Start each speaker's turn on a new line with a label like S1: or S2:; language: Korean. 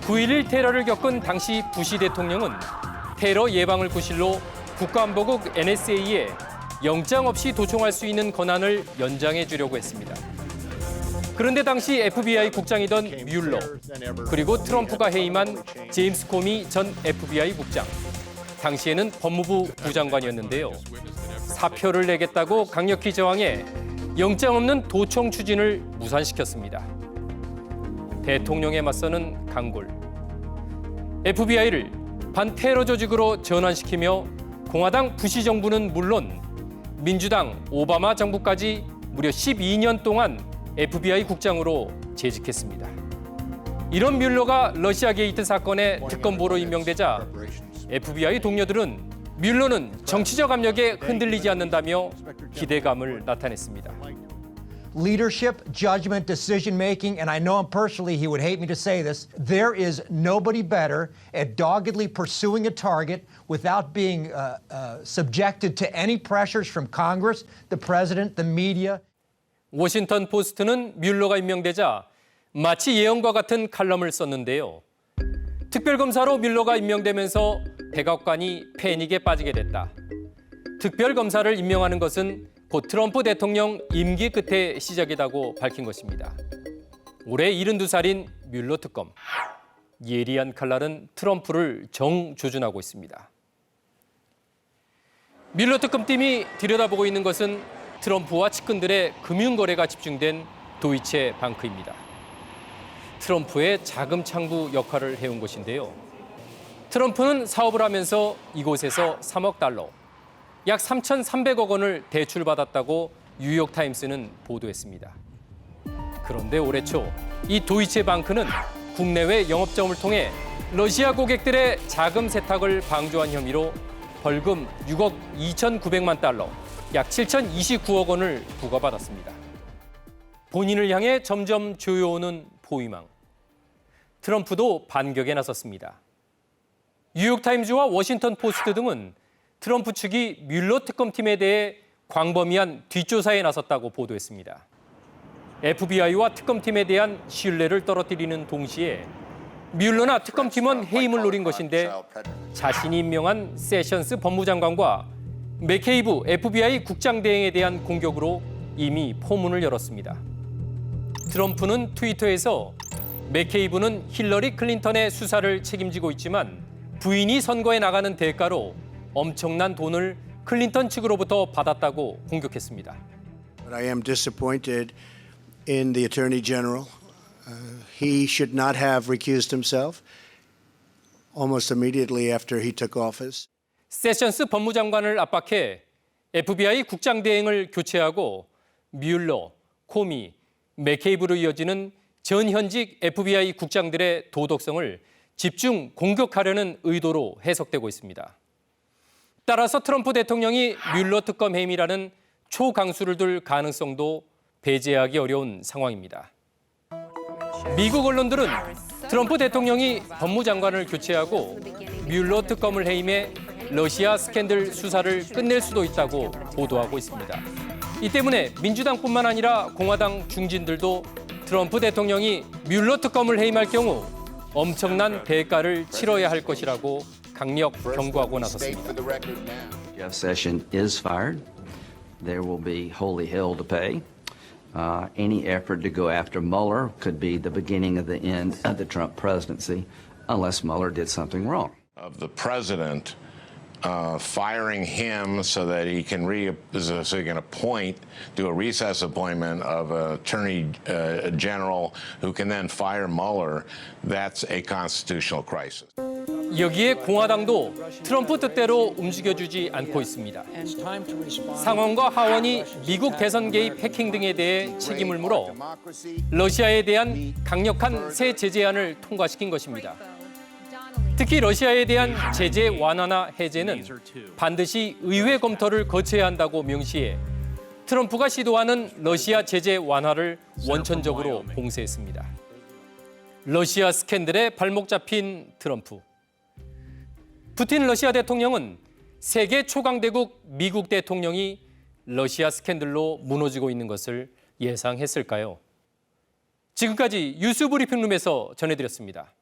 S1: 9.11 테러를 겪은 당시 부시 대통령은 테러 예방을 구실로 국가안보국 NSA에 영장 없이 도청할 수 있는 권한을 연장해 주려고 했습니다. 그런데 당시 FBI 국장이던 뮬러, 그리고 트럼프가 해임한 제임스 코미 전 FBI 국장, 당시에는 법무부 부장관이었는데요. 사표를 내겠다고 강력히 저항해 영장 없는 도청 추진을 무산시켰습니다. 대통령에 맞서는 강골. FBI를 반테러 조직으로 전환시키며 공화당 부시 정부는 물론 민주당 오바마 정부까지 무려 12년 동안 FBI 국장으로 재직했습니다. 이런 뮬러가 러시아 게이트 사건의 특검보로 임명되자 FBI 동료들은 뮬러는 정치적 압력에 흔들리지 않는다며 기대감을 나타냈습니다.
S2: Leadership, judgment, decision making, and I know him personally, he would hate me to say this, there is nobody better at doggedly pursuing a target without being subjected to any pressures from Congress, the president, the media.
S1: 워싱턴 포스트는 뮬러가 임명되자 마치 예언과 같은 칼럼을 썼는데요. 특별검사로 뮬러가 임명되면서 백악관이 패닉에 빠지게 됐다. 특별검사를 임명하는 것은 곧 트럼프 대통령 임기 끝의 시작이라고 밝힌 것입니다. 올해 72살인 뮬러 특검. 예리한 칼날은 트럼프를 정조준하고 있습니다. 뮬러 특검팀이 들여다보고 있는 것은 트럼프와 측근들의 금융거래가 집중된 도이체 방크입니다. 트럼프의 자금 창구 역할을 해온 것인데요. 트럼프는 사업을 하면서 이곳에서 3억 달러, 약 3,300억 원을 대출받았다고 뉴욕타임스는 보도했습니다. 그런데 올해 초 이 도이체방크는 국내외 영업점을 통해 러시아 고객들의 자금 세탁을 방조한 혐의로 벌금 6억 2,900만 달러, 약 7,029억 원을 부과받았습니다. 본인을 향해 점점 조여오는 포위망. 트럼프도 반격에 나섰습니다. 뉴욕타임즈와 워싱턴 포스트 등은 트럼프 측이 뮬러 특검팀에 대해 광범위한 뒷조사에 나섰다고 보도했습니다. FBI와 특검팀에 대한 신뢰를 떨어뜨리는 동시에 뮬러나 특검팀은 해임을 노린 것인데 자신이 임명한 세션스 법무장관과 맥케이브 FBI 국장 대행에 대한 공격으로 이미 포문을 열었습니다. 트럼프는 트위터에서 맥케이브는 힐러리 클린턴의 수사를 책임지고 있지만 부인이 선거에 나가는 대가로 엄청난 돈을 클린턴 측으로부터 받았다고 공격했습니다.
S3: But I am disappointed in the Attorney General. He should not have recused himself almost immediately after he took office.
S1: 세션스 법무장관을 압박해 FBI 국장 대행을 교체하고 뮬러, 코미, 맥케이브로 이어지는 전현직 FBI 국장들의 도덕성을 집중 공격하려는 의도로 해석되고 있습니다. 따라서 트럼프 대통령이 뮬러 특검 해임이라는 초강수를 둘 가능성도 배제하기 어려운 상황입니다. 미국 언론들은 트럼프 대통령이 법무장관을 교체하고 뮬러 특검을 해임해 러시아 스캔들 수사를 끝낼 수도 있다고 보도하고 있습니다. 이 때문에 민주당뿐만 아니라 공화당 중진들도 트럼프 대통령이 뮬러 특검을 해임할 경우 엄청난 대가를 치러야 할 것이라고 강력 경고하고 나섰습니다.
S4: Jeff Sessions is fired. There will be holy hell to pay. Any effort to go after Mueller could be the beginning of the end of the Trump presidency, unless Mueller did something wrong.
S5: Of the president firing him so that he can appoint, do a recess appointment of an attorney general who can then fire Mueller, that's a constitutional crisis.
S1: 여기에 공화당도 트럼프 뜻대로 움직여주지 않고 있습니다. 상원과 하원이 미국 대선 개입 해킹 등에 대해 책임을 물어 러시아에 대한 강력한 새 제재안을 통과시킨 것입니다. 특히 러시아에 대한 제재 완화나 해제는 반드시 의회 검토를 거쳐야 한다고 명시해 트럼프가 시도하는 러시아 제재 완화를 원천적으로 봉쇄했습니다. 러시아 스캔들에 발목 잡힌 트럼프. 푸틴 러시아 대통령은 세계 초강대국 미국 대통령이 러시아 스캔들로 무너지고 있는 것을 예상했을까요? 지금까지 뉴스 브리핑룸에서 전해드렸습니다.